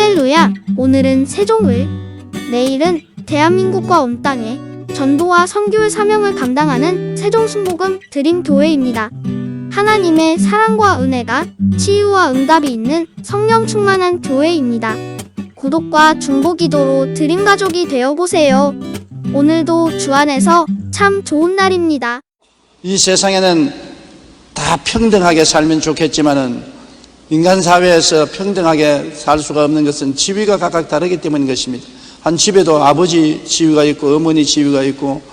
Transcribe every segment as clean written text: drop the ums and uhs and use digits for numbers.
할렐루야! 오늘은 세종을, 내일은 대한민국과 온 땅에 전도와 선교의 사명을 감당하는 세종순복음 드림교회입니다. 하나님의 사랑과 은혜가 치유와 응답이 있는 성령 충만한 교회입니다. 구독과 중보기도로 드림가족이 되어보세요. 오늘도 주 안에서 참 좋은 날입니다. 이 세상에는 다 평등하게 살면 좋겠지만은 인간 사회에서 평등하게 살 수가 없는 것은 지위가 각각 다르기 때문인 것입니다. 한 집에도 아버지 지위가 있고 어머니 지위가 있고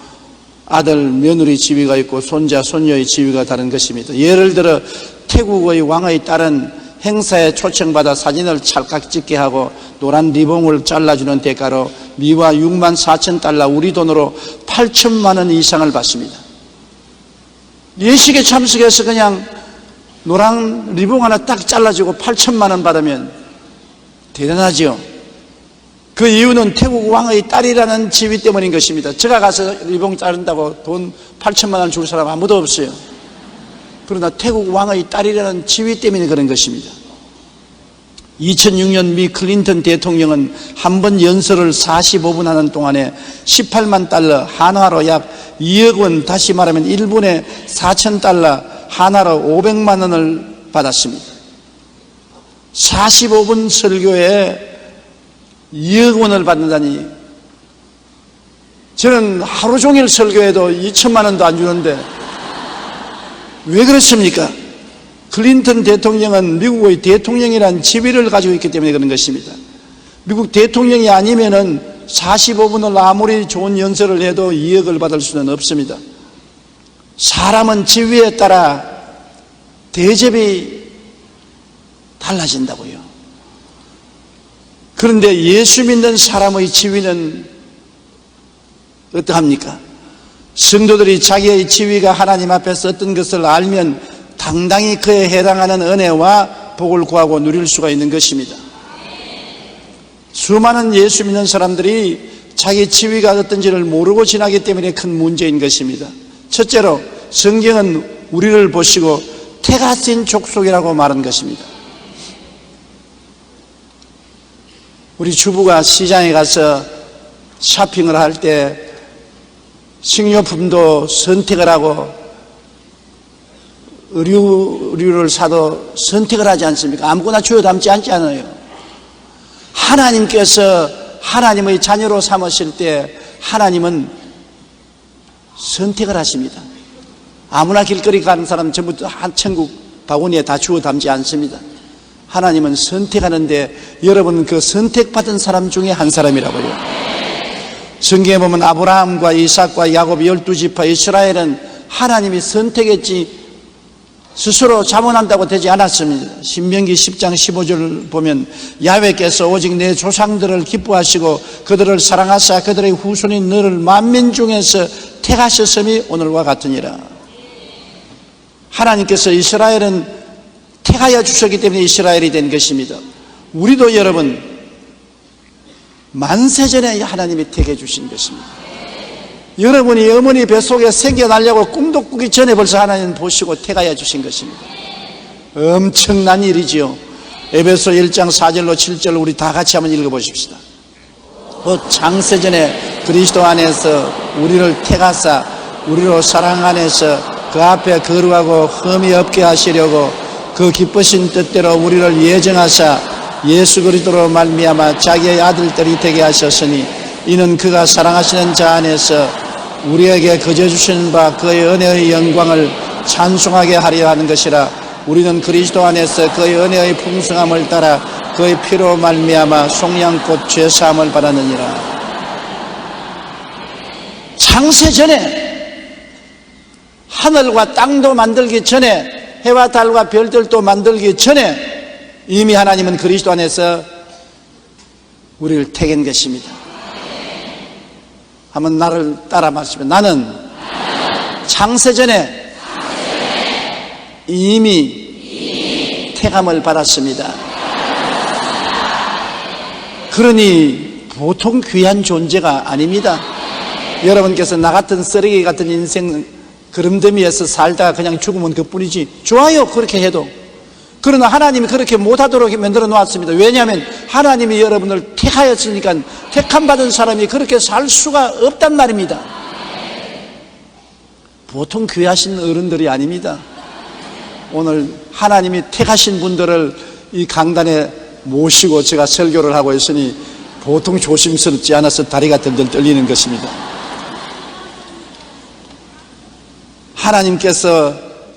아들, 며느리 지위가 있고 손자, 손녀의 지위가 다른 것입니다. 예를 들어 태국의 왕의 딸은 행사에 초청받아 사진을 찰칵 찍게 하고 노란 리본을 잘라주는 대가로 미화 6만 4천 달러, 우리 돈으로 8천만 원 이상을 받습니다. 예식에 참석해서 그냥 노란 리본 하나 딱 잘라주고 8천만 원 받으면 대단하죠. 그 이유는 태국 왕의 딸이라는 지위 때문인 것입니다. 제가 가서 리본 자른다고 돈 8천만 원 줄 사람 아무도 없어요. 그러나 태국 왕의 딸이라는 지위 때문에 그런 것입니다. 2006년 미 클린턴 대통령은 한 번 연설을 45분 하는 동안에 18만 달러, 한화로 약 2억 원, 다시 말하면 1분에 4천 달러, 한화로 500만 원을 받았습니다. 45분 설교에 2억 원을 받는다니, 저는 하루 종일 설교해도 2천만 원도 안 주는데 왜 그렇습니까? 클린턴 대통령은 미국의 대통령이라는 지위를 가지고 있기 때문에 그런 것입니다. 미국 대통령이 아니면은 45분을 아무리 좋은 연설을 해도 2억을 받을 수는 없습니다. 사람은 지위에 따라 대접이 달라진다고요. 그런데 예수 믿는 사람의 지위는 어떠합니까? 성도들이 자기의 지위가 하나님 앞에서 어떤 것을 알면 당당히 그에 해당하는 은혜와 복을 구하고 누릴 수가 있는 것입니다. 수많은 예수 믿는 사람들이 자기 지위가 어떤지를 모르고 지나기 때문에 큰 문제인 것입니다. 첫째로 성경은 우리를 보시고 태가 쓴 족속이라고 말한 것입니다. 우리 주부가 시장에 가서 쇼핑을 할 때 식료품도 선택을 하고 의류를 사도 선택을 하지 않습니까? 아무거나 주워 담지 않잖아요. 하나님께서 하나님의 자녀로 삼으실 때 하나님은 선택을 하십니다. 아무나 길거리 가는 사람 전부 한 천국 바구니에 다 주워 담지 않습니다. 하나님은 선택하는데 여러분 그 선택받은 사람 중에 한 사람이라고요. 성경에 보면 아브라함과 이삭과 야곱 12지파 이스라엘은 하나님이 선택했지 스스로 자문한다고 되지 않았습니다. 신명기 10장 15절을 보면 야훼께서 오직 내 조상들을 기뻐하시고 그들을 사랑하사 그들의 후손인 너를 만민 중에서 택하셨음이 오늘과 같으니라. 하나님께서 이스라엘은 택하여 주셨기 때문에 이스라엘이 된 것입니다. 우리도 여러분 만세전에 하나님이 택해 주신 것입니다. 여러분이 어머니 뱃속에 생겨나려고 꿈도 꾸기 전에 벌써 하나님 보시고 택하여 주신 것입니다. 엄청난 일이지요. 에베소 1장 4절로 7절 우리 다 같이 한번 읽어보십시다. 창세전에 그리스도 안에서 우리를 택하사 우리로 사랑 안에서 그 앞에 거룩하고 흠이 없게 하시려고 그 기쁘신 뜻대로 우리를 예정하사 예수 그리스도로 말미암아 자기의 아들들이 되게 하셨으니 이는 그가 사랑하시는 자 안에서 우리에게 거저 주시는 바 그의 은혜의 영광을 찬송하게 하려 하는 것이라. 우리는 그리스도 안에서 그의 은혜의 풍성함을 따라 그의 피로 말미암아 속량곧 죄사함을 받았느니라. 창세전에 하늘과 땅도 만들기 전에 해와 달과 별들도 만들기 전에 이미 하나님은 그리스도 안에서 우리를 택한 것입니다. 한번 나를 따라 말씀해. 나는 창세전에 이미 택함을 받았습니다. 그러니 보통 귀한 존재가 아닙니다. 여러분께서 나 같은 쓰레기 같은 인생 그름더미에서 살다가 그냥 죽으면 그뿐이지. 좋아요, 그렇게 해도. 그러나 하나님이 그렇게 못하도록 만들어 놓았습니다. 왜냐하면 하나님이 여러분을 택하였으니까 택함 받은 사람이 그렇게 살 수가 없단 말입니다. 보통 귀하신 어른들이 아닙니다. 오늘 하나님이 택하신 분들을 이 강단에 모시고 제가 설교를 하고 있으니 보통 조심스럽지 않아서 다리가 덜덜 떨리는 것입니다. 하나님께서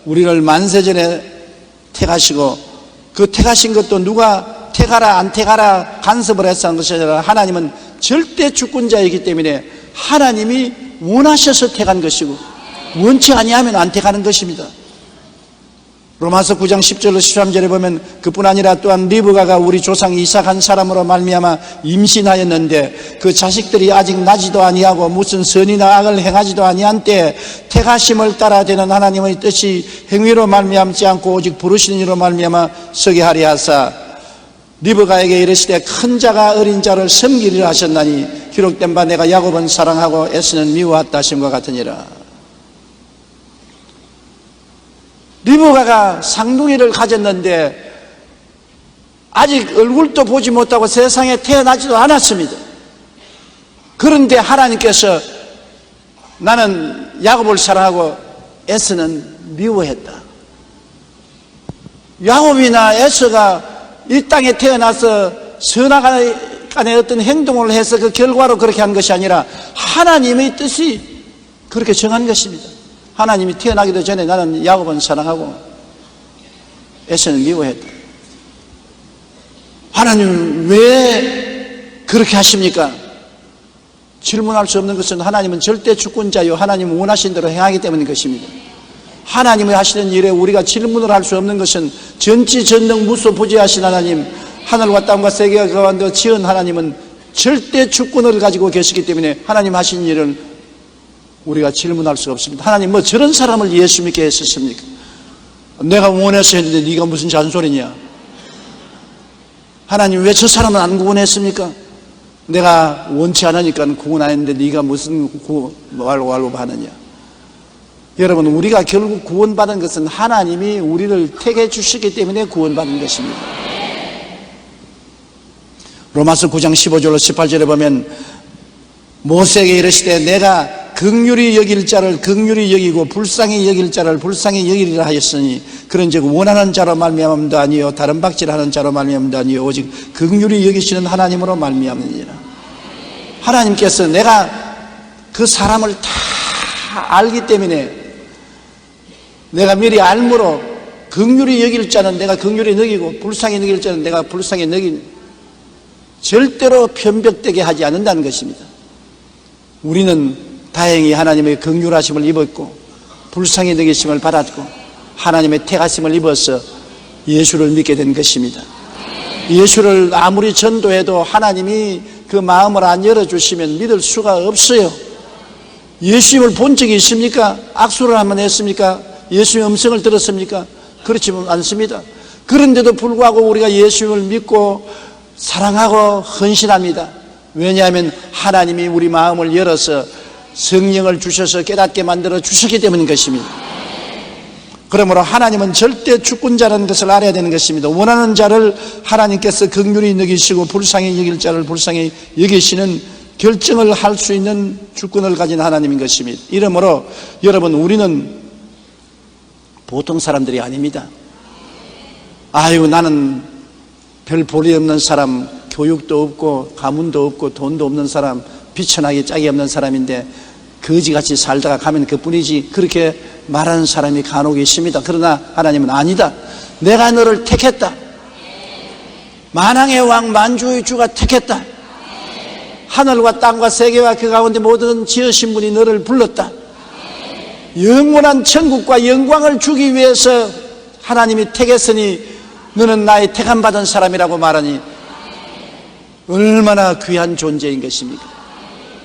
우리를 만세전에 택하시고 그 택하신 것도 누가 택하라 안 택하라 간섭을 해서 한 것이 아니라 하나님은 절대 주권자이기 때문에 하나님이 원하셔서 택한 것이고 원치 아니하면 안 택하는 것입니다. 로마서 9장 10절로 13절에 보면 그뿐 아니라 또한 리브가가 우리 조상 이삭 한 사람으로 말미암아 임신하였는데 그 자식들이 아직 나지도 아니하고 무슨 선이나 악을 행하지도 아니한 때에 택하심을 따라 되는 하나님의 뜻이 행위로 말미암지 않고 오직 부르시는 이로 말미암아 서게 하리 하사 리브가에게 이르시되 큰 자가 어린 자를 섬기리라 하셨나니 기록된 바 내가 야곱은 사랑하고 에서는 미워하다 하심과 같으니라. 리브가가 쌍둥이를 가졌는데 아직 얼굴도 보지 못하고 세상에 태어나지도 않았습니다. 그런데 하나님께서 나는 야곱을 사랑하고 에서는 미워했다. 야곱이나 에서가 이 땅에 태어나서 선악간의 어떤 행동을 해서 그 결과로 그렇게 한 것이 아니라 하나님의 뜻이 그렇게 정한 것입니다. 하나님이 태어나기도 전에 나는 야곱은 사랑하고 에서는 미워했다. 하나님 왜 그렇게 하십니까? 질문할 수 없는 것은 하나님은 절대 주권자요 하나님은 원하신 대로 행하기 때문인 것입니다. 하나님이 하시는 일에 우리가 질문을 할 수 없는 것은 전지전능 무소부지하신 하나님, 하늘과 땅과 세계가 가운데 지은 하나님은 절대 주권을 가지고 계시기 때문에 하나님 하신 일을 우리가 질문할 수가 없습니다. 하나님 뭐 저런 사람을 예수 믿게 했었습니까? 내가 원해서 했는데 네가 무슨 잔소리냐? 하나님 왜 저 사람은 안 구원했습니까? 내가 원치 않으니까 구원 안 했는데 네가 무슨 구원하려고 하느냐? 여러분 우리가 결국 구원받은 것은 하나님이 우리를 택해 주시기 때문에 구원받은 것입니다. 로마서 9장 15절로 18절에 보면 모세에게 이르시되 내가 긍휼히 여길 자를 긍휼히 여기고 불쌍히 여길 자를 불쌍히 여기리라 하였으니 그런즉 원하는 자로 말미암음도 아니요 다른 박질하는 자로 말미암음도 아니요 오직 긍휼히 여기시는 하나님으로 말미암으니라. 하나님께서 내가 그 사람을 다 알기 때문에 내가 미리 알므로 긍휼히 여길 자는 내가 긍휼히 여기고 불쌍히 여길 자는 내가 불쌍히 여긴 절대로 편벽되게 하지 않는다는 것입니다. 우리는 다행히 하나님의 긍휼하심을 입었고 불쌍히 여기심을 받았고 하나님의 택하심을 입어서 예수를 믿게 된 것입니다. 예수를 아무리 전도해도 하나님이 그 마음을 안 열어주시면 믿을 수가 없어요. 예수님을 본 적이 있습니까? 악수를 한번 했습니까? 예수님의 음성을 들었습니까? 그렇지 않습니다. 그런데도 불구하고 우리가 예수님을 믿고 사랑하고 헌신합니다. 왜냐하면 하나님이 우리 마음을 열어서 성령을 주셔서 깨닫게 만들어 주셨기 때문인 것입니다. 그러므로 하나님은 절대 주권자라는 것을 알아야 되는 것입니다. 원하는 자를 하나님께서 긍휼히 여기시고 불쌍히 여길 자를 불쌍히 여기시는 결정을 할 수 있는 주권을 가진 하나님인 것입니다. 이러므로 여러분 우리는 보통 사람들이 아닙니다. 아유 나는 별 볼이 없는 사람, 교육도 없고 가문도 없고 돈도 없는 사람, 비천하게 짝이 없는 사람인데 거지같이 살다가 가면 그뿐이지 그렇게 말하는 사람이 간혹 있습니다. 그러나 하나님은 아니다. 내가 너를 택했다. 만왕의 왕 만주의 주가 택했다. 하늘과 땅과 세계와 그 가운데 모든 지으신 분이 너를 불렀다. 영원한 천국과 영광을 주기 위해서 하나님이 택했으니 너는 나의 택함받은 사람이라고 말하니 얼마나 귀한 존재인 것입니까?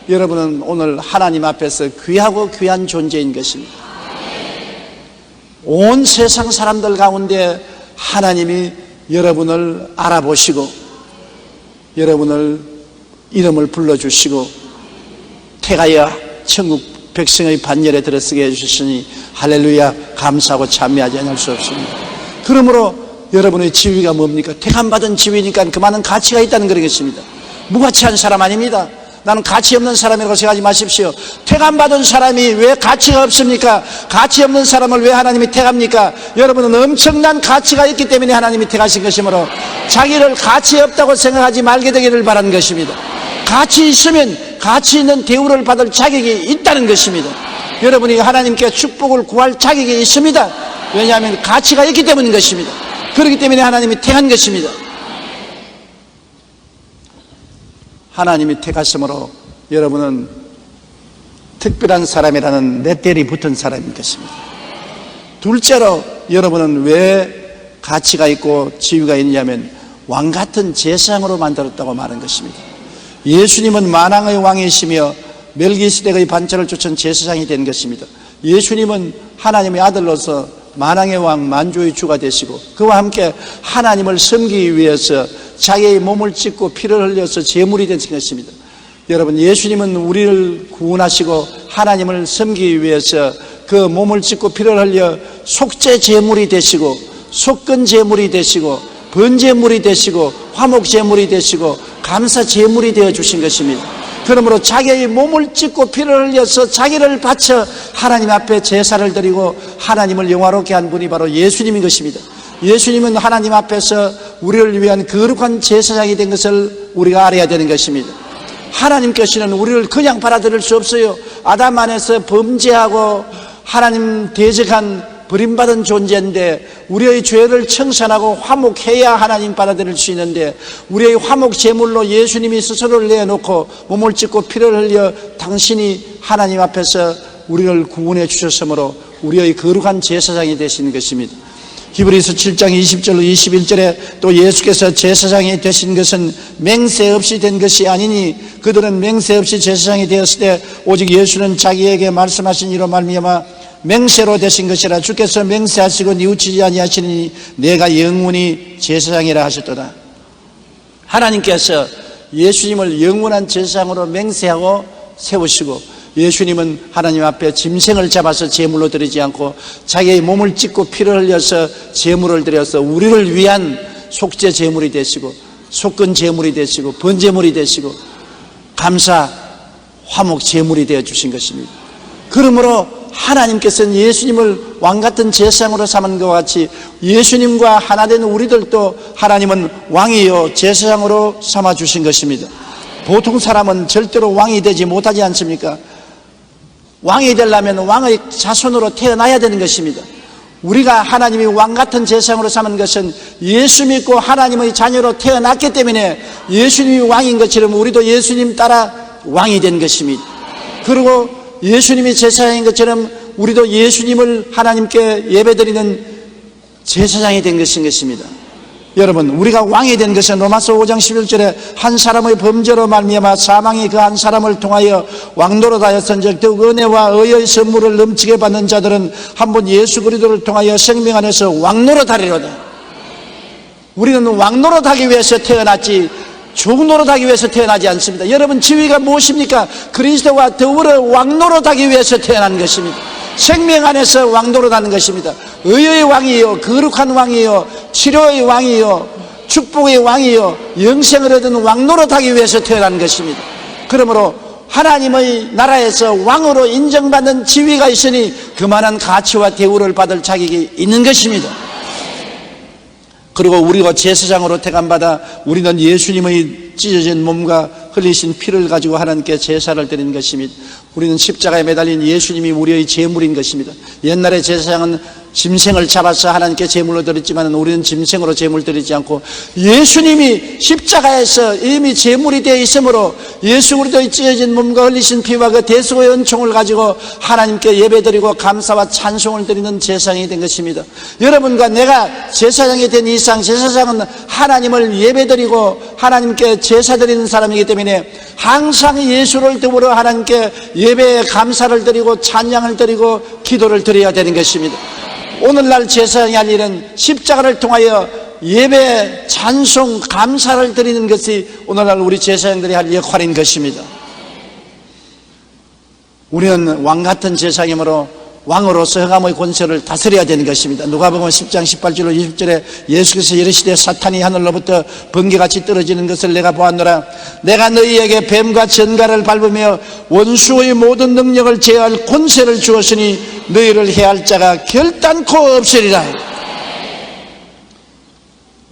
여러분은 오늘 하나님 앞에서 귀하고 귀한 존재인 것입니다. 온 세상 사람들 가운데 하나님이 여러분을 알아보시고 여러분을 이름을 불러주시고 택하여 천국 백성의 반열에 들어서게 해주시니 할렐루야 감사하고 찬미하지 않을 수 없습니다. 그러므로 여러분의 지위가 뭡니까? 택함받은 지위니까 그만한 가치가 있다는 그런 것입니다. 무가치한 사람 아닙니다. 나는 가치 없는 사람이라고 생각하지 마십시오. 택함받은 사람이 왜 가치가 없습니까? 가치 없는 사람을 왜 하나님이 택합니까? 여러분은 엄청난 가치가 있기 때문에 하나님이 택하신 것이므로 자기를 가치 없다고 생각하지 말게 되기를 바라는 것입니다. 가치 있으면 가치 있는 대우를 받을 자격이 있다는 것입니다. 여러분이 하나님께 축복을 구할 자격이 있습니다. 왜냐하면 가치가 있기 때문인 것입니다. 그렇기 때문에 하나님이 택한 것입니다. 하나님이 택하심으로 여러분은 특별한 사람이라는 레벨이 붙은 사람인 것입니다. 둘째로 여러분은 왜 가치가 있고 지위가 있냐면 왕같은 제사장으로 만들었다고 말한 것입니다. 예수님은 만왕의 왕이시며 멜기세덱의 반차를 쫓은 제사장이 된 것입니다. 예수님은 하나님의 아들로서 만왕의 왕 만주의 주가 되시고 그와 함께 하나님을 섬기기 위해서 자기의 몸을 찢고 피를 흘려서 제물이 되신 것입니다. 여러분, 예수님은 우리를 구원하시고 하나님을 섬기기 위해서 그 몸을 찢고 피를 흘려 속죄 제물이 되시고 속건 제물이 되시고 번제물이 되시고 화목 제물이 되시고 감사 제물이 되어 주신 것입니다. 그러므로 자기의 몸을 찢고 피를 흘려서 자기를 바쳐 하나님 앞에 제사를 드리고 하나님을 영화롭게 한 분이 바로 예수님인 것입니다. 예수님은 하나님 앞에서 우리를 위한 거룩한 제사장이 된 것을 우리가 알아야 되는 것입니다. 하나님께서는 우리를 그냥 받아들일 수 없어요. 아담 안에서 범죄하고 하나님 대적한 버림받은 존재인데 우리의 죄를 청산하고 화목해야 하나님 받아들일 수 있는데 우리의 화목 제물로 예수님이 스스로를 내놓고 몸을 찢고 피를 흘려 당신이 하나님 앞에서 우리를 구원해 주셨으므로 우리의 거룩한 제사장이 되시는 것입니다. 히브리서 7장 20절로 21절에 또 예수께서 제사장이 되신 것은 맹세 없이 된 것이 아니니 그들은 맹세 없이 제사장이 되었을 때 오직 예수는 자기에게 말씀하신 이로 말미암아 맹세로 되신 것이라 주께서 맹세하시고 뉘우치지 아니하시니 내가 영원히 제사장이라 하셨도다. 하나님께서 예수님을 영원한 제사장으로 맹세하고 세우시고 예수님은 하나님 앞에 짐승을 잡아서 제물로 드리지 않고 자기의 몸을 찢고 피를 흘려서 제물을 드려서 우리를 위한 속죄 제물이 되시고 속건 제물이 되시고 번제물이 되시고 감사 화목 제물이 되어 주신 것입니다. 그러므로 하나님께서는 예수님을 왕같은 제사장으로 삼은 것과 같이 예수님과 하나 된 우리들도 하나님은 왕이요 제사장으로 삼아 주신 것입니다. 보통 사람은 절대로 왕이 되지 못하지 않습니까? 왕이 되려면 왕의 자손으로 태어나야 되는 것입니다. 우리가 하나님이 왕같은 제사장으로 삼은 것은 예수 믿고 하나님의 자녀로 태어났기 때문에 예수님이 왕인 것처럼 우리도 예수님 따라 왕이 된 것입니다. 그리고 예수님이 제사장인 것처럼 우리도 예수님을 하나님께 예배드리는 제사장이 된 것입니다. 여러분, 우리가 왕이 된 것은 로마서 5장 11절에 한 사람의 범죄로 말미암아 사망이 그 한 사람을 통하여 왕노릇하였은즉 더욱 은혜와 의의 선물을 넘치게 받는 자들은 한번 예수 그리스도를 통하여 생명 안에서 왕노릇하리로다. 우리는 왕노릇하기 위해서 태어났지 종노릇하기 위해서 태어나지 않습니다. 여러분, 지위가 무엇입니까? 그리스도와 더불어 왕노릇하기 위해서 태어난 것입니다. 생명 안에서 왕노릇하는 것입니다. 의의 왕이요 거룩한 왕이요 치료의 왕이요 축복의 왕이요 영생을 얻은 왕노릇하기 위해서 태어난 것입니다. 그러므로 하나님의 나라에서 왕으로 인정받는 지위가 있으니 그만한 가치와 대우를 받을 자격이 있는 것입니다. 그리고 우리가 제사장으로 택함받아 우리는 예수님의 찢어진 몸과 흘리신 피를 가지고 하나님께 제사를 드리는 것입니다. 우리는 십자가에 매달린 예수님이 우리의 제물인 것입니다. 옛날에 제사장은 짐승을 잡아서 하나님께 제물로 드렸지만 우리는 짐승으로 제물 드리지 않고 예수님이 십자가에서 이미 제물이 되어 있으므로 예수 그리스도의 찢어진 몸과 흘리신 피와 그 대속의 은총을 가지고 하나님께 예배드리고 감사와 찬송을 드리는 제사장이 된 것입니다. 여러분과 내가 제사장이 된 이상 제사장은 하나님을 예배드리고 하나님께 제사 드리는 사람이기 때문에 항상 예수를 더불어 하나님께 예배에 감사를 드리고 찬양을 드리고 기도를 드려야 되는 것입니다. 오늘날 제사장이 할 일은 십자가를 통하여 예배, 찬송, 감사를 드리는 것이 오늘날 우리 제사장들이 할 역할인 것입니다. 우리는 왕같은 제사장이므로 왕으로서 흑암의 권세를 다스려야 되는 것입니다. 누가복음 10장 18절로 20절에 예수께서 이르시되 사탄이 하늘로부터 번개같이 떨어지는 것을 내가 보았노라. 내가 너희에게 뱀과 전갈을 밟으며 원수의 모든 능력을 제어할 권세를 주었으니 너희를 해할 자가 결단코 없으리라.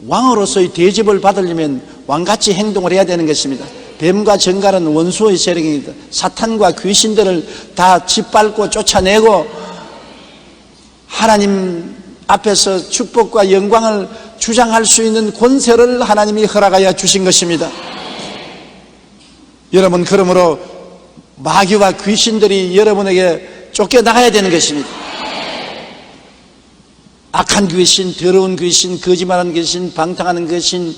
왕으로서의 대접을 받으려면 왕같이 행동을 해야 되는 것입니다. 뱀과 전갈은 원수의 세력입니다. 사탄과 귀신들을 다 짓밟고 쫓아내고 하나님 앞에서 축복과 영광을 주장할 수 있는 권세를 하나님이 허락하여 주신 것입니다. 여러분, 그러므로 마귀와 귀신들이 여러분에게 쫓겨나가야 되는 것입니다. 악한 귀신, 더러운 귀신, 거짓말하는 귀신, 방탕하는 귀신,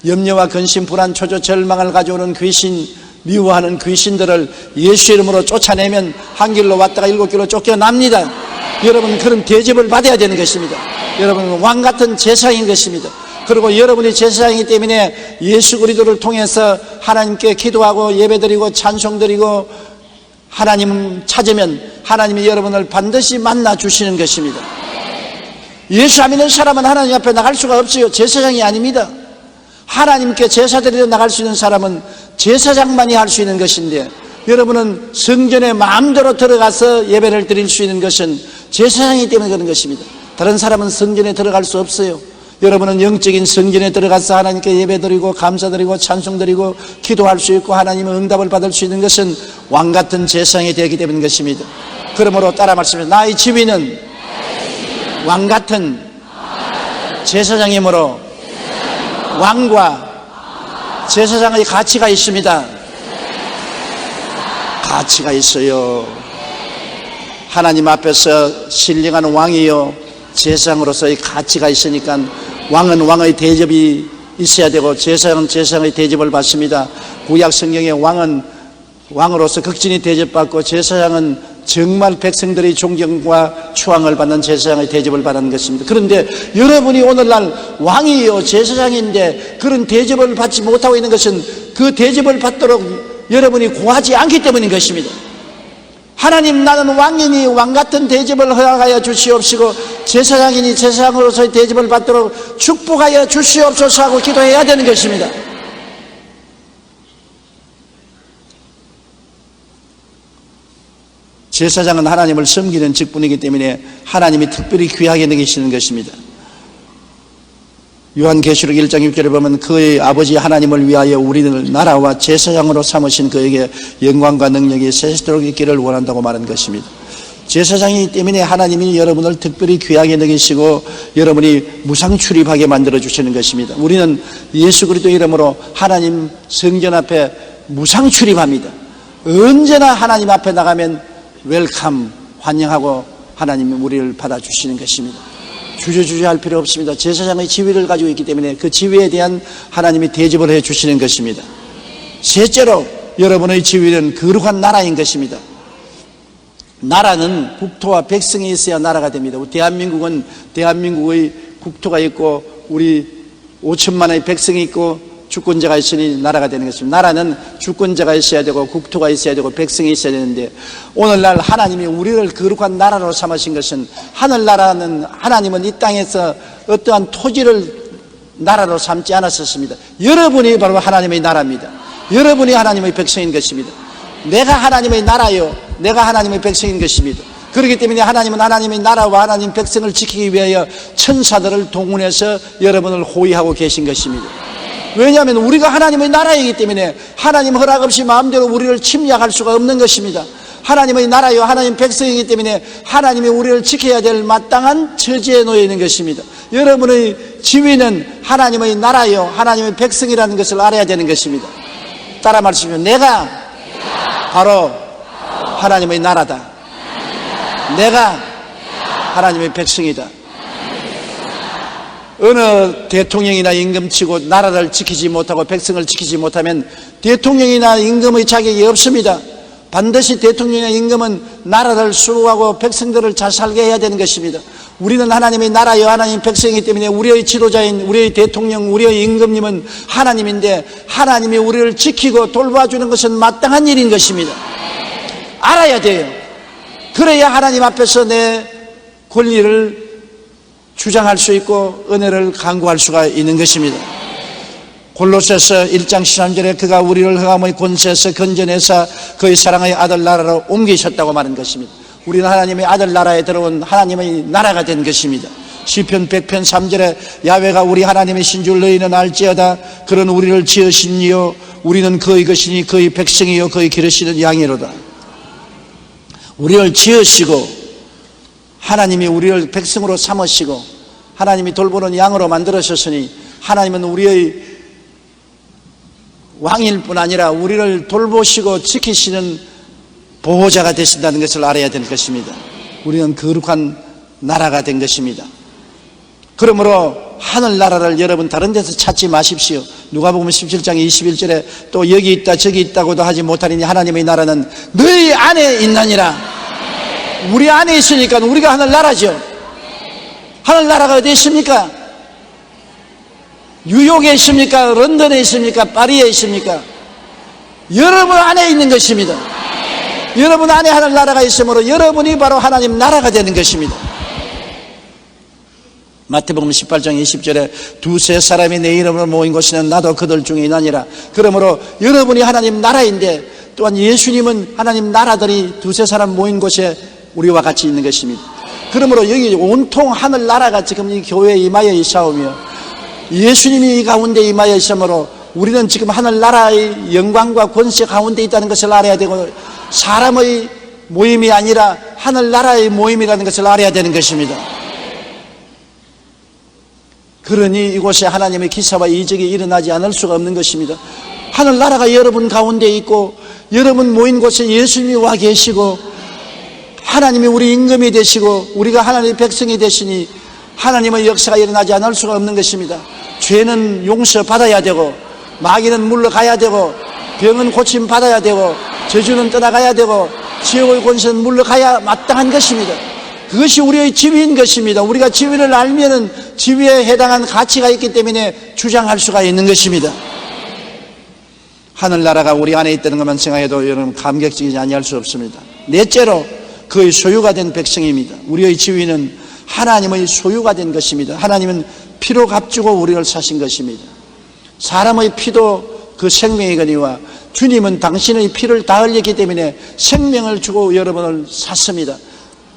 염려와 근심, 불안, 초조, 절망을 가져오는 귀신, 미워하는 귀신들을 예수 이름으로 쫓아내면 한 길로 왔다가 7길로 쫓겨납니다. 여러분, 그런 대접을 받아야 되는 것입니다. 여러분은 왕같은 제사장인 것입니다. 그리고 여러분이 제사장이기 때문에 예수 그리스도를 통해서 하나님께 기도하고 예배드리고 찬송드리고 하나님 찾으면 하나님이 여러분을 반드시 만나 주시는 것입니다. 예수 안 믿는 사람은 하나님 앞에 나갈 수가 없어요. 제사장이 아닙니다. 하나님께 제사드리러 나갈 수 있는 사람은 제사장만이 할 수 있는 것인데, 여러분은 성전에 마음대로 들어가서 예배를 드릴 수 있는 것은 제사장이기 때문에 그런 것입니다. 다른 사람은 성전에 들어갈 수 없어요. 여러분은 영적인 성전에 들어가서 하나님께 예배드리고 감사드리고 찬송드리고 기도할 수 있고 하나님의 응답을 받을 수 있는 것은 왕같은 제사장이 되기 때문인 것입니다. 그러므로 따라 말씀해, 나의 지위는 왕같은 제사장이므로 왕과 제사장의 가치가 있습니다. 가치가 있어요. 하나님 앞에서 신령한 왕이요 제사장으로서의 가치가 있으니까 왕은 왕의 대접이 있어야 되고 제사장은 제사장의 대접을 받습니다. 구약 성경에 왕은 왕으로서 극진히 대접받고 제사장은 정말 백성들의 존경과 추앙을 받는 제사장의 대접을 받는 것입니다. 그런데 여러분이 오늘날 왕이요 제사장인데 그런 대접을 받지 못하고 있는 것은 그 대접을 받도록 여러분이 구하지 않기 때문인 것입니다. 하나님, 나는 왕이니 왕같은 대접을 허락하여 주시옵시고 제사장이니 제사장으로서의 대접을 받도록 축복하여 주시옵소서 하고 기도해야 되는 것입니다. 제사장은 하나님을 섬기는 직분이기 때문에 하나님이 특별히 귀하게 여기시는 것입니다. 요한계시록 1장 6절에 보면 그의 아버지 하나님을 위하여 우리를 나라와 제사장으로 삼으신 그에게 영광과 능력이 세세토록 있기를 원한다고 말한 것입니다. 제사장이기 때문에 하나님이 여러분을 특별히 귀하게 여기시고 여러분이 무상 출입하게 만들어 주시는 것입니다. 우리는 예수 그리스도 이름으로 하나님 성전 앞에 무상 출입합니다. 언제나 하나님 앞에 나가면 웰컴, 환영하고 하나님이 우리를 받아주시는 것입니다. 주저할 필요 없습니다. 제사장의 지위를 가지고 있기 때문에 그 지위에 대한 하나님이 대접을 해 주시는 것입니다. 셋째로 여러분의 지위는 거룩한 나라인 것입니다. 나라는 국토와 백성이 있어야 나라가 됩니다. 대한민국은 대한민국의 국토가 있고 우리 5천만의 백성이 있고 주권자가 있으니 나라가 되는 것입니다. 나라는 주권자가 있어야 되고 국토가 있어야 되고 백성이 있어야 되는데 오늘날 하나님이 우리를 거룩한 나라로 삼으신 것은 하늘나라는 하나님은 이 땅에서 어떠한 토지를 나라로 삼지 않았었습니다. 여러분이 바로 하나님의 나라입니다. 여러분이 하나님의 백성인 것입니다. 내가 하나님의 나라요, 내가 하나님의 백성인 것입니다. 그렇기 때문에 하나님은 하나님의 나라와 하나님 백성을 지키기 위하여 천사들을 동원해서 여러분을 호위하고 계신 것입니다. 왜냐하면 우리가 하나님의 나라이기 때문에 하나님 허락 없이 마음대로 우리를 침략할 수가 없는 것입니다. 하나님의 나라요 하나님 백성이기 때문에 하나님이 우리를 지켜야 될 마땅한 처지에 놓여 있는 것입니다. 여러분의 지위는 하나님의 나라요 하나님의 백성이라는 것을 알아야 되는 것입니다. 따라 말씀하시면 내가 바로 하나님의 나라다. 내가 하나님의 백성이다. 어느 대통령이나 임금치고 나라를 지키지 못하고 백성을 지키지 못하면 대통령이나 임금의 자격이 없습니다. 반드시 대통령이나 임금은 나라를 수호하고 백성들을 잘 살게 해야 되는 것입니다. 우리는 하나님의 나라요 하나님 백성이기 때문에 우리의 지도자인 우리의 대통령, 우리의 임금님은 하나님인데 하나님이 우리를 지키고 돌봐주는 것은 마땅한 일인 것입니다. 알아야 돼요. 그래야 하나님 앞에서 내 권리를 주장할 수 있고 은혜를 강구할 수가 있는 것입니다. 골로새서 1장 13절에 그가 우리를 흑암의 권세에서 건져내사 그의 사랑의 아들 나라로 옮기셨다고 말한 것입니다. 우리는 하나님의 아들 나라에 들어온 하나님의 나라가 된 것입니다. 시편 100편 3절에 야훼가 우리 하나님이신 줄 너희는 알지어다. 그런 우리를 지으신 이요 우리는 그의 것이니 그의 백성이요 그의 기르시는 양이로다. 우리를 지으시고 하나님이 우리를 백성으로 삼으시고 하나님이 돌보는 양으로 만들으셨으니 하나님은 우리의 왕일 뿐 아니라 우리를 돌보시고 지키시는 보호자가 되신다는 것을 알아야 될 것입니다. 우리는 거룩한 나라가 된 것입니다. 그러므로 하늘나라를 여러분 다른 데서 찾지 마십시오. 누가복음 17장 21절에 또 여기 있다 저기 있다고도 하지 못하리니 하나님의 나라는 너희 안에 있나니라. 우리 안에 있으니까 우리가 하늘나라죠. 하늘나라가 어디 있습니까? 뉴욕에 있습니까? 런던에 있습니까? 파리에 있습니까? 여러분 안에 있는 것입니다. 여러분 안에 하늘나라가 있으므로 여러분이 바로 하나님 나라가 되는 것입니다. 마태복음 18장 20절에 두세 사람이 내 이름으로 모인 곳에는 나도 그들 중에 있나니라. 그러므로 여러분이 하나님 나라인데 또한 예수님은 하나님 나라들이 두세 사람 모인 곳에 우리와 같이 있는 것입니다. 그러므로 여기 온통 하늘나라가 지금 이 교회에 임하여 있사오며 예수님이 이 가운데 임하여 있으므로 우리는 지금 하늘나라의 영광과 권세 가운데 있다는 것을 알아야 되고 사람의 모임이 아니라 하늘나라의 모임이라는 것을 알아야 되는 것입니다. 그러니 이곳에 하나님의 기사와 이적이 일어나지 않을 수가 없는 것입니다. 하늘나라가 여러분 가운데 있고 여러분 모인 곳에 예수님이 와 계시고 하나님이 우리 임금이 되시고 우리가 하나님의 백성이 되시니 하나님의 역사가 일어나지 않을 수가 없는 것입니다. 죄는 용서받아야 되고 마귀는 물러가야 되고 병은 고침받아야 되고 저주는 떠나가야 되고 지옥의 권세는 물러가야 마땅한 것입니다. 그것이 우리의 지위인 것입니다. 우리가 지위를 알면은 지위에 해당한 가치가 있기 때문에 주장할 수가 있는 것입니다. 하늘나라가 우리 안에 있다는 것만 생각해도 여러분 감격적이지 아니할 수 없습니다. 넷째로 그의 소유가 된 백성입니다. 우리의 지위는 하나님의 소유가 된 것입니다. 하나님은 피로 값주고 우리를 사신 것입니다. 사람의 피도 그 생명이거니와 주님은 당신의 피를 다 흘렸기 때문에 생명을 주고 여러분을 샀습니다.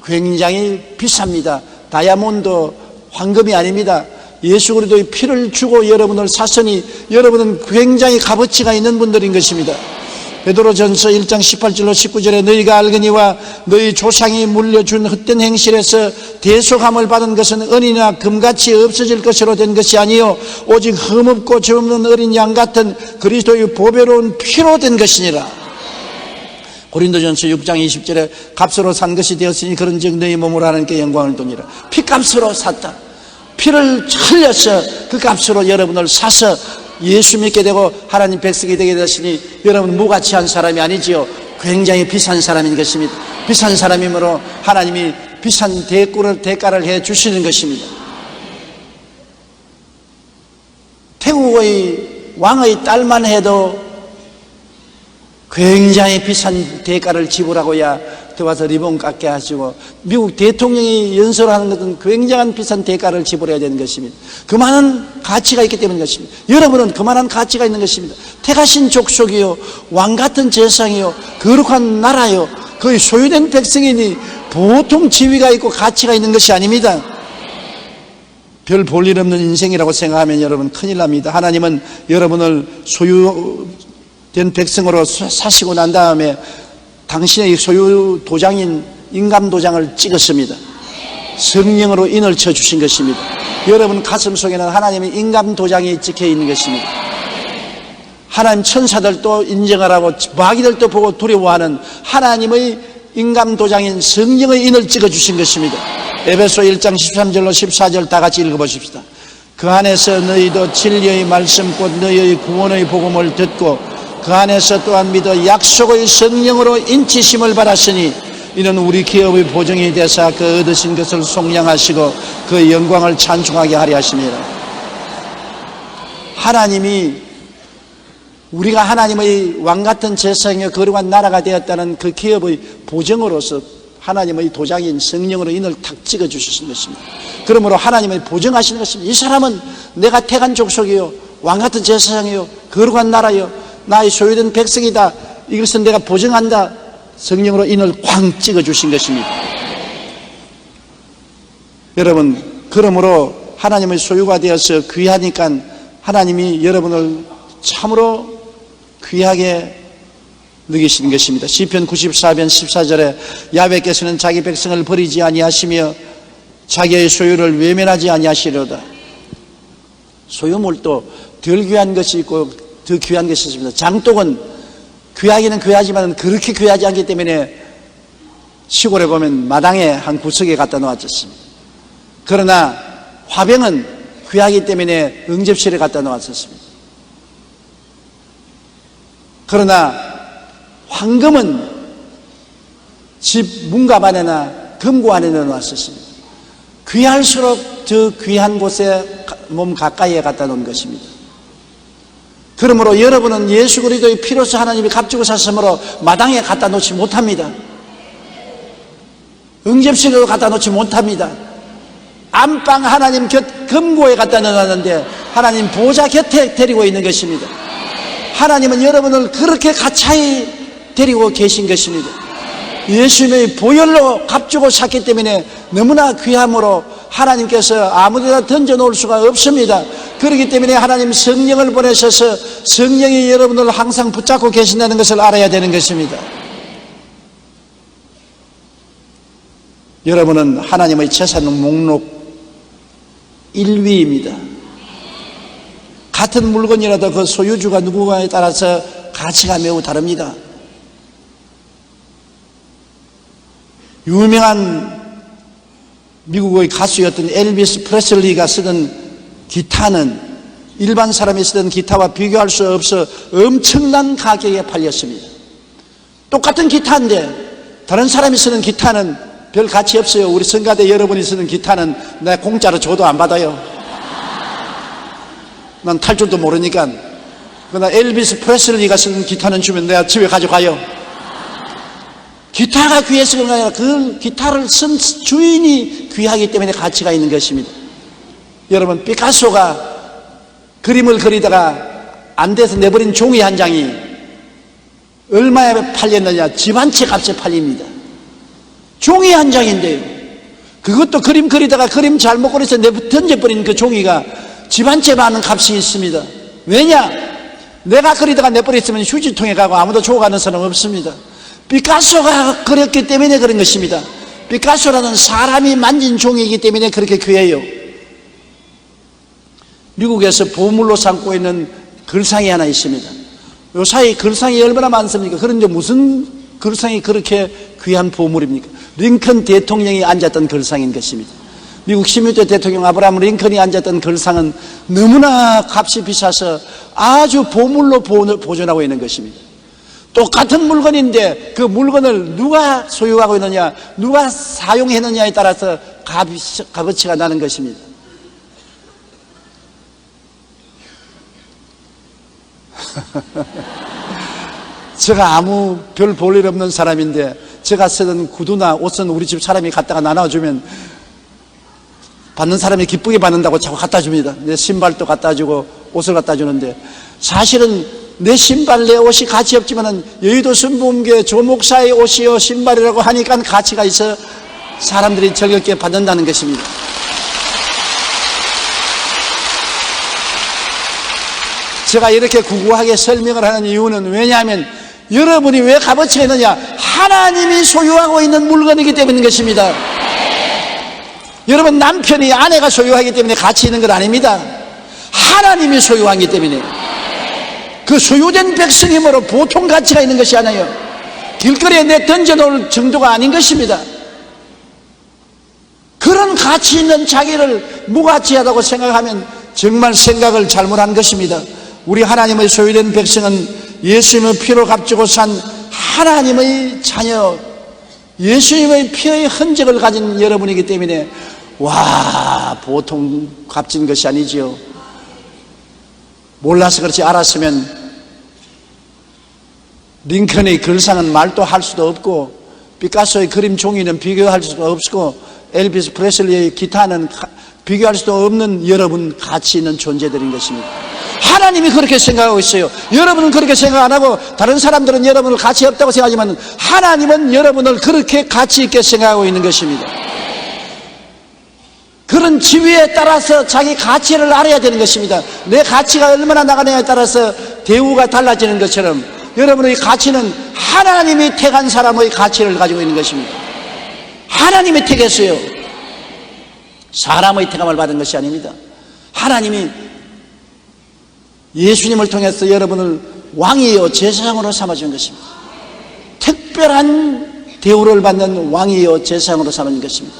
굉장히 비쌉니다. 다이아몬드, 황금이 아닙니다. 예수 그리스도의 피를 주고 여러분을 샀으니 여러분은 굉장히 값어치가 있는 분들인 것입니다. 베드로전서 1장 18절로 19절에 너희가 알거니와 너희 조상이 물려준 헛된 행실에서 대속함을 받은 것은 은이나 금같이 없어질 것으로 된 것이 아니요 오직 흠없고 죄없는 어린 양 같은 그리스도의 보배로운 피로 된 것이니라. 고린도전서 6장 20절에 값으로 산 것이 되었으니 그런즉 너희 몸으로 하나님께 영광을 돌리라. 피값으로 샀다. 피를 흘려서 그 값으로 여러분을 사서 예수 믿게 되고 하나님 백성이 되게 되시니 여러분 무가치한 사람이 아니지요. 굉장히 비싼 사람인 것입니다. 비싼 사람이므로 하나님이 비싼 대가를 해 주시는 것입니다. 태국의 왕의 딸만 해도 굉장히 비싼 대가를 지불하고야 들어와서 리본 깎게 하시고 미국 대통령이 연설하는 것은 굉장한 비싼 대가를 지불해야 되는 것입니다. 그만한 가치가 있기 때문인 것입니다. 여러분은 그만한 가치가 있는 것입니다. 택하신 족속이요 왕같은 재상이요 거룩한 나라요 거의 소유된 백성이니 보통 지위가 있고 가치가 있는 것이 아닙니다. 별 볼 일 없는 인생이라고 생각하면 여러분 큰일 납니다. 하나님은 여러분을 소유된 백성으로 사시고 난 다음에 당신의 소유 도장인 인감 도장을 찍었습니다. 성령으로 인을 쳐주신 것입니다. 여러분 가슴 속에는 하나님의 인감 도장이 찍혀 있는 것입니다. 하나님 천사들도 인정하라고 마귀들도 보고 두려워하는 하나님의 인감 도장인 성령의 인을 찍어주신 것입니다. 에베소 1장 13절로 14절 다 같이 읽어보십시다. 그 안에서 너희도 진리의 말씀 곧 너희의 구원의 복음을 듣고 그 안에서 또한 믿어 약속의 성령으로 인치심을 받았으니 이는 우리 기업의 보증이 되사 그 얻으신 것을 속량하시고 그 영광을 찬송하게 하려 하심이라. 하나님이 우리가 하나님의 왕같은 재성이여 거룩한 나라가 되었다는 그 기업의 보증으로서 하나님의 도장인 성령으로 인을 탁 찍어 주셨는 것입니다. 그러므로 하나님은 보증하시는 것입니다. 이 사람은 내가 택한 족속이요, 왕같은 제사장이요, 거룩한 나라요, 나의 소유된 백성이다. 이것은 내가 보증한다. 성령으로 인을 쾅 찍어 주신 것입니다. 여러분, 그러므로 하나님의 소유가 되어서 귀하니까 하나님이 여러분을 참으로 귀하게 느끼시는 것입니다. 시편 94편 14절에 야훼께서는 자기 백성을 버리지 아니하시며 자기의 소유를 외면하지 아니하시려다. 소유물도 덜 귀한 것이 있고 더 귀한 것이 있습니다. 장독은 귀하기는 귀하지만 그렇게 귀하지 않기 때문에 시골에 보면 마당에 한 구석에 갖다 놓았었습니다. 그러나 화병은 귀하기 때문에 응접실에 갖다 놓았었습니다. 그러나 황금은 집 문갑 안에나 금고 안에 넣어놨었습니다. 귀할수록 더 귀한 곳에 몸 가까이에 갖다 놓은 것입니다. 그러므로 여러분은 예수 그리스도의 피로서 하나님이 값주고 샀으므로 마당에 갖다 놓지 못합니다. 응접실에도 갖다 놓지 못합니다. 안방 하나님 곁 금고에 갖다 넣어놨는데 하나님 보좌 곁에 데리고 있는 것입니다. 하나님은 여러분을 그렇게 가차히 데리고 계신 것입니다. 예수님의 보혈로 값주고 샀기 때문에 너무나 귀함으로 하나님께서 아무데나 던져놓을 수가 없습니다. 그렇기 때문에 하나님 성령을 보내셔서 성령이 여러분을 항상 붙잡고 계신다는 것을 알아야 되는 것입니다. 여러분은 하나님의 재산 목록 1위입니다. 같은 물건이라도 그 소유주가 누구냐에 따라서 가치가 매우 다릅니다. 유명한 미국의 가수였던 엘비스 프레슬리가 쓰던 기타는 일반 사람이 쓰던 기타와 비교할 수 없어 엄청난 가격에 팔렸습니다. 똑같은 기타인데 다른 사람이 쓰는 기타는 별 가치 없어요. 우리 성가대 여러분이 쓰는 기타는 내가 공짜로 줘도 안 받아요. 난 탈 줄도 모르니까. 그러나 엘비스 프레슬리가 쓰는 기타는 주면 내가 집에 가져가요. 기타가 귀해서 그런 게 아니라 그 기타를 쓴 주인이 귀하기 때문에 가치가 있는 것입니다. 여러분, 피카소가 그림을 그리다가 안 돼서 내버린 종이 한 장이 얼마에 팔렸느냐? 집 한 채 값에 팔립니다. 종이 한 장인데요. 그것도 그림 그리다가 그림 잘못 그려서 던져버린 그 종이가 집 한 채 많은 값이 있습니다. 왜냐? 내가 그리다가 내버렸으면 휴지통에 가고 아무도 주워 가는 사람 없습니다. 피카소가 그렸기 때문에 그런 것입니다. 피카소라는 사람이 만진 종이기 때문에 그렇게 귀해요. 미국에서 보물로 삼고 있는 글상이 하나 있습니다. 요사이 글상이 얼마나 많습니까? 그런데 무슨 글상이 그렇게 귀한 보물입니까? 링컨 대통령이 앉았던 글상인 것입니다. 미국 16대 대통령 아브라함 링컨이 앉았던 글상은 너무나 값이 비싸서 아주 보물로 보존하고 있는 것입니다. 똑같은 물건인데 그 물건을 누가 소유하고 있느냐, 누가 사용했느냐에 따라서 값어치가 나는 것입니다. 제가 아무 별 볼 일 없는 사람인데 제가 쓰던 구두나 옷은 우리 집 사람이 갖다가 나눠주면 받는 사람이 기쁘게 받는다고 자꾸 갖다 줍니다. 내 신발도 갖다 주고 옷을 갖다 주는데 사실은 내 신발, 내 옷이 가치 없지만은 여의도 순복음교회 조 목사의 옷이요 신발이라고 하니까 가치가 있어 사람들이 즐겁게 받는다는 것입니다. 제가 이렇게 구구하게 설명을 하는 이유는 왜냐하면 여러분이 왜 값어치가 있느냐? 하나님이 소유하고 있는 물건이기 때문인 것입니다. 여러분, 남편이 아내가 소유하기 때문에 가치 있는 건 아닙니다. 하나님이 소유하기 때문에 그 소유된 백성이므로 보통 가치가 있는 것이 아니에요. 길거리에 내 던져놓을 정도가 아닌 것입니다. 그런 가치 있는 자기를 무가치하다고 생각하면 정말 생각을 잘못한 것입니다. 우리 하나님의 소유된 백성은 예수님의 피로 값주고 산 하나님의 자녀, 예수님의 피의 흔적을 가진 여러분이기 때문에 와, 보통 값진 것이 아니지요. 몰라서 그렇지, 알았으면 링컨의 글상은 말도 할 수도 없고 피카소의 그림 종이는 비교할 수가 없고 엘비스 프레슬리의 기타는 비교할 수도 없는 여러분 가치 있는 존재들인 것입니다. 하나님이 그렇게 생각하고 있어요. 여러분은 그렇게 생각 안 하고 다른 사람들은 여러분을 가치 없다고 생각하지만 하나님은 여러분을 그렇게 가치 있게 생각하고 있는 것입니다. 그런 지위에 따라서 자기 가치를 알아야 되는 것입니다. 내 가치가 얼마나 나가느냐에 따라서 대우가 달라지는 것처럼 여러분의 가치는 하나님이 택한 사람의 가치를 가지고 있는 것입니다. 하나님이 택했어요. 사람의 택함을 받은 것이 아닙니다. 하나님이 예수님을 통해서 여러분을 왕이요 제사장으로 삼아준 것입니다. 특별한 대우를 받는 왕이요 제사장으로 삼아준 것입니다.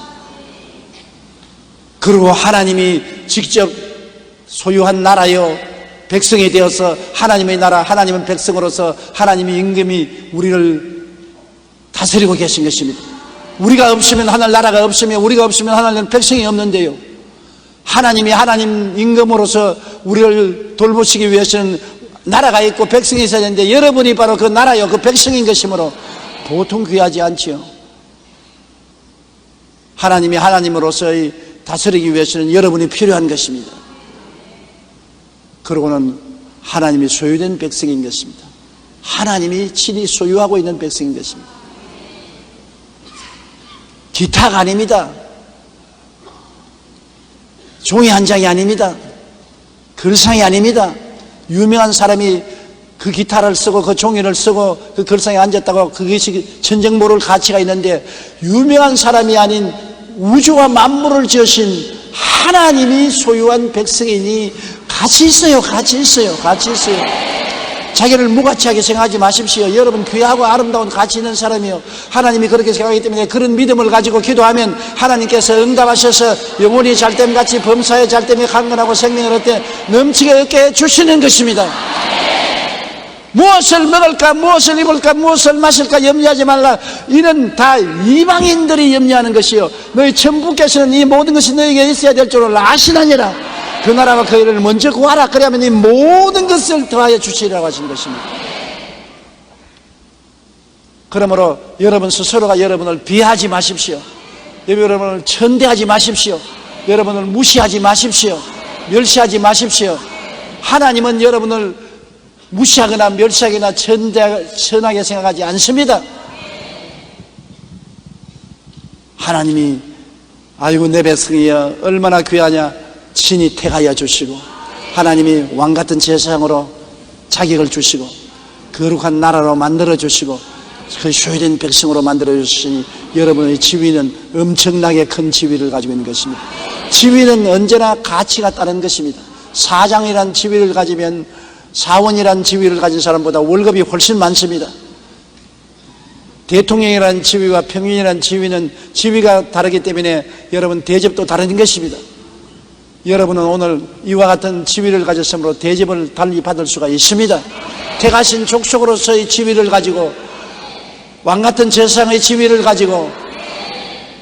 그리고 하나님이 직접 소유한 나라요 백성이 되어서 하나님의 나라, 하나님은 백성으로서 하나님의 임금이 우리를 다스리고 계신 것입니다. 우리가 없으면 하늘나라가 없으며 우리가 없으면 하나님은 백성이 없는데요, 하나님이 하나님 임금으로서 우리를 돌보시기 위해서는 나라가 있고 백성이 있어야 되는데 여러분이 바로 그 나라요 그 백성인 것이므로 보통 귀하지 않지요. 하나님이 하나님으로서의 다스리기 위해서는 여러분이 필요한 것입니다. 그러고는 하나님이 소유된 백성인 것입니다. 하나님이 친히 소유하고 있는 백성인 것입니다. 기타가 아닙니다. 종이 한 장이 아닙니다. 글상이 아닙니다. 유명한 사람이 그 기타를 쓰고 그 종이를 쓰고 그 글상에 앉았다고 그것이 천정 모를 가치가 있는데, 유명한 사람이 아닌 우주와 만물을 지으신 하나님이 소유한 백성이니 가치 있어요. 가치 있어요. 가치 있어요. 자기를 무가치하게 생각하지 마십시오. 여러분 귀하고 아름다운 가치 있는 사람이요, 하나님이 그렇게 생각하기 때문에 그런 믿음을 가지고 기도하면 하나님께서 응답하셔서 영혼이 잘됨같이 범사에 잘됨에 강건하고 생명을 얻게 넘치게 얻게 해주시는 것입니다. 무엇을 먹을까, 무엇을 입을까, 무엇을 마실까 염려하지 말라. 이는 다 이방인들이 염려하는 것이요, 너희 천부께서는 이 모든 것이 너희에게 있어야 될 줄을 아시나니라. 그 나라와 그 일을 먼저 구하라. 그러면 이 모든 것을 더하여 주시리라고 하신 것입니다. 그러므로 여러분 스스로가 여러분을 비하하지 마십시오. 여러분을 천대하지 마십시오. 여러분을 무시하지 마십시오. 멸시하지 마십시오. 하나님은 여러분을 무시하거나 멸시하거나 천하게 생각하지 않습니다. 하나님이 아이고 내 백성이여 얼마나 귀하냐 친히 택하여 주시고, 하나님이 왕같은 제사장으로 자격을 주시고 거룩한 나라로 만들어 주시고 그 소유된 백성으로 만들어 주시니 여러분의 지위는 엄청나게 큰 지위를 가지고 있는 것입니다. 지위는 언제나 가치가 따른 것입니다. 사장이란 지위를 가지면 사원이란 지위를 가진 사람보다 월급이 훨씬 많습니다. 대통령이라는 지위와 평균이라는 지위는 지위가 다르기 때문에 여러분 대접도 다른 것입니다. 여러분은 오늘 이와 같은 지위를 가졌으므로 대접을 달리 받을 수가 있습니다. 택하신 족속으로서의 지위를 가지고, 왕같은 제사장의 지위를 가지고,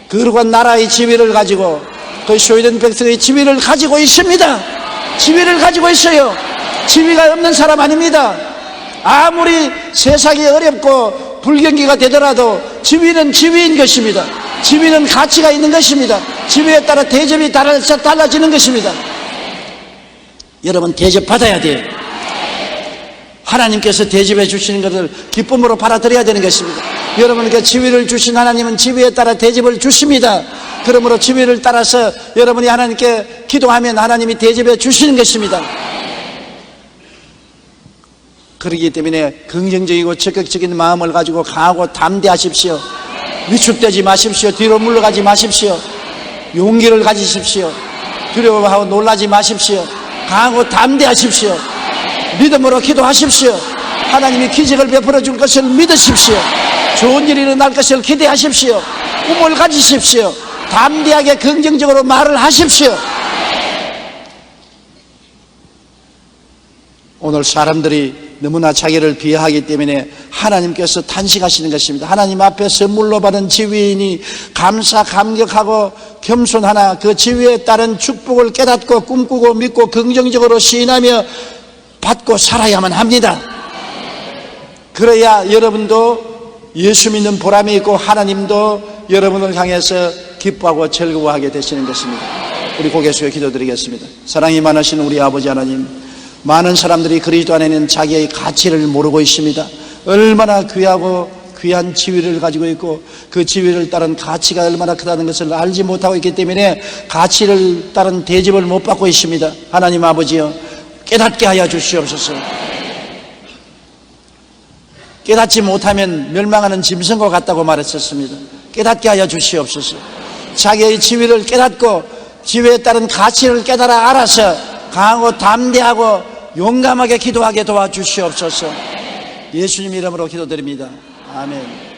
거룩한 나라의 지위를 가지고, 그 소유된 백성의 지위를 가지고 있습니다. 지위를 가지고 있어요. 지위가 없는 사람 아닙니다. 아무리 세상이 어렵고 불경기가 되더라도 지위는 지위인 것입니다. 지위는 가치가 있는 것입니다. 지위에 따라 대접이 달라지는 것입니다. 여러분 대접 받아야 돼요. 하나님께서 대접해 주시는 것을 기쁨으로 받아들여야 되는 것입니다. 여러분에게 지위를 주신 하나님은 지위에 따라 대접을 주십니다. 그러므로 지위를 따라서 여러분이 하나님께 기도하면 하나님이 대접해 주시는 것입니다. 그렇기 때문에 긍정적이고 적극적인 마음을 가지고 강하고 담대하십시오. 위축되지 마십시오. 뒤로 물러가지 마십시오. 용기를 가지십시오. 두려워하고 놀라지 마십시오. 강하고 담대하십시오. 믿음으로 기도하십시오. 하나님이 기적을 베풀어 줄 것을 믿으십시오. 좋은 일이 일어날 것을 기대하십시오. 꿈을 가지십시오. 담대하게 긍정적으로 말을 하십시오. 오늘 사람들이 너무나 자기를 비하하기 때문에 하나님께서 탄식하시는 것입니다. 하나님 앞에 선물로 받은 지위이니 감사 감격하고 겸손하나 그 지위에 따른 축복을 깨닫고 꿈꾸고 믿고 긍정적으로 시인하며 받고 살아야만 합니다. 그래야 여러분도 예수 믿는 보람이 있고 하나님도 여러분을 향해서 기뻐하고 즐거워하게 되시는 것입니다. 우리 고개 숙여 기도드리겠습니다. 사랑이 많으신 우리 아버지 하나님, 많은 사람들이 그리스도 안에 있는 자기의 가치를 모르고 있습니다. 얼마나 귀하고 귀한 지위를 가지고 있고 그 지위를 따른 가치가 얼마나 크다는 것을 알지 못하고 있기 때문에 가치를 따른 대접을 못 받고 있습니다. 하나님 아버지여, 깨닫게 하여 주시옵소서. 깨닫지 못하면 멸망하는 짐승과 같다고 말했었습니다. 깨닫게 하여 주시옵소서. 자기의 지위를 깨닫고 지위에 따른 가치를 깨달아 알아서 강하고 담대하고 용감하게 기도하게 도와주시옵소서. 예수님 이름으로 기도드립니다. 아멘.